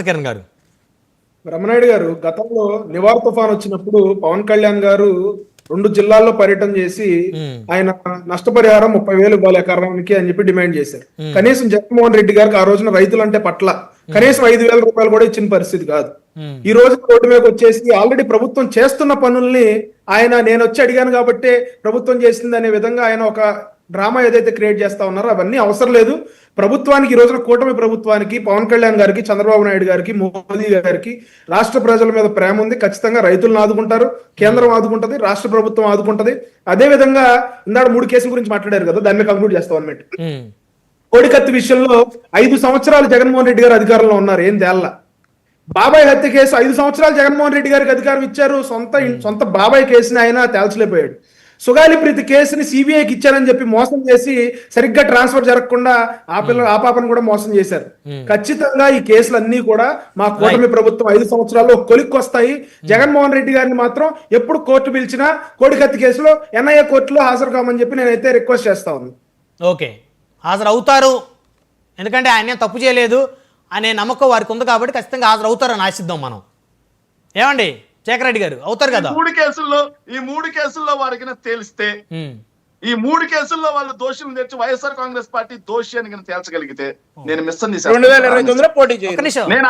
కిరణ్ గారు. రమణాయుడు గారు, గతంలో నివార్ తుఫాన్ వచ్చినప్పుడు పవన్ కళ్యాణ్ గారు 2 జిల్లాల్లో పర్యటన చేసి ఆయన నష్టపరిహారం 30,000 ఇవ్వాలి ఎకరానికి అని చెప్పి డిమాండ్ చేశారు. కనీసం జగన్మోహన్ రెడ్డి గారికి ఆ రోజున రైతులంటే పట్ల కనీసం 5,000 రూపాయలు కూడా ఇచ్చిన పరిస్థితి కాదు. ఈ రోజు రోడ్డు మీద వచ్చేసి ఆల్రెడీ ప్రభుత్వం చేస్తున్న పనుల్ని ఆయన నేను వచ్చి అడిగాను కాబట్టి ప్రభుత్వం చేసింది అనే విధంగా ఆయన ఒక డ్రామా ఏదైతే క్రియేట్ చేస్తా ఉన్నారో అవన్నీ అవసరం లేదు. ప్రభుత్వానికి ఈ రోజున కూటమి ప్రభుత్వానికి పవన్ కళ్యాణ్ గారికి, చంద్రబాబు నాయుడు గారికి, మోదీ గారికి రాష్ట్ర ప్రజల మీద ప్రేమ ఉంది. ఖచ్చితంగా రైతులను ఆదుకుంటారు, కేంద్రం ఆదుకుంటది, రాష్ట్ర ప్రభుత్వం ఆదుకుంటది. అదే విధంగా ఇందాక 3 కేసుల గురించి మాట్లాడారు కదా, దాన్ని కంక్లూడ్ చేస్తాం అన్నమాట. కోడికత్తి విషయంలో 5 సంవత్సరాలు జగన్మోహన్ రెడ్డి గారు అధికారంలో ఉన్నారు, ఏం తేల్లా. బాబాయ్ హత్య కేసు 5 సంవత్సరాలు జగన్మోహన్ రెడ్డి గారికి అధికారం ఇచ్చారు, సొంత బాబాయ్ కేసుని ఆయన తేల్చలేకపోయాడు. సుగాలి ప్రీతి కేసుని సిబిఐకి ఇచ్చారని చెప్పి మోసం చేసి సరిగ్గా ట్రాన్స్ఫర్ జరగకుండా ఆ పాపను కూడా మోసం చేశారు. ఖచ్చితంగా ఈ కేసులన్నీ కూడా మా కూటమి ప్రభుత్వం 5 సంవత్సరాల్లో కొలిక్కొస్తాయి. జగన్మోహన్ రెడ్డి గారిని మాత్రం ఎప్పుడు కోర్టు పిలిచినా కోడికత్తి కేసులో ఎన్ఐఏ కోర్టులో హాజరు కామని చెప్పి నేనైతే రిక్వెస్ట్ చేస్తా ఉన్నాను. ఓకే, హాజరు అవుతారు, ఎందుకంటే ఆయన తప్పు చేయలేదు అనే నమ్మకం వారికి ఉంది కాబట్టి ఖచ్చితంగా హాజరు అవుతారని ఆశిద్దాం మనం. ఏమండి శేఖర్ రెడ్డి గారు, అవుతారు కదా? ఈ మూడు కేసుల్లో వారికి తెలిస్తే, ఈ 3 కేసుల్లో వాళ్ళు దోషులను తెచ్చి వైఎస్ఆర్ కాంగ్రెస్ పార్టీ దోషి అని తేల్చగలిగితే నేను మిస్ 2029 పోటీ చేయాలి. నేను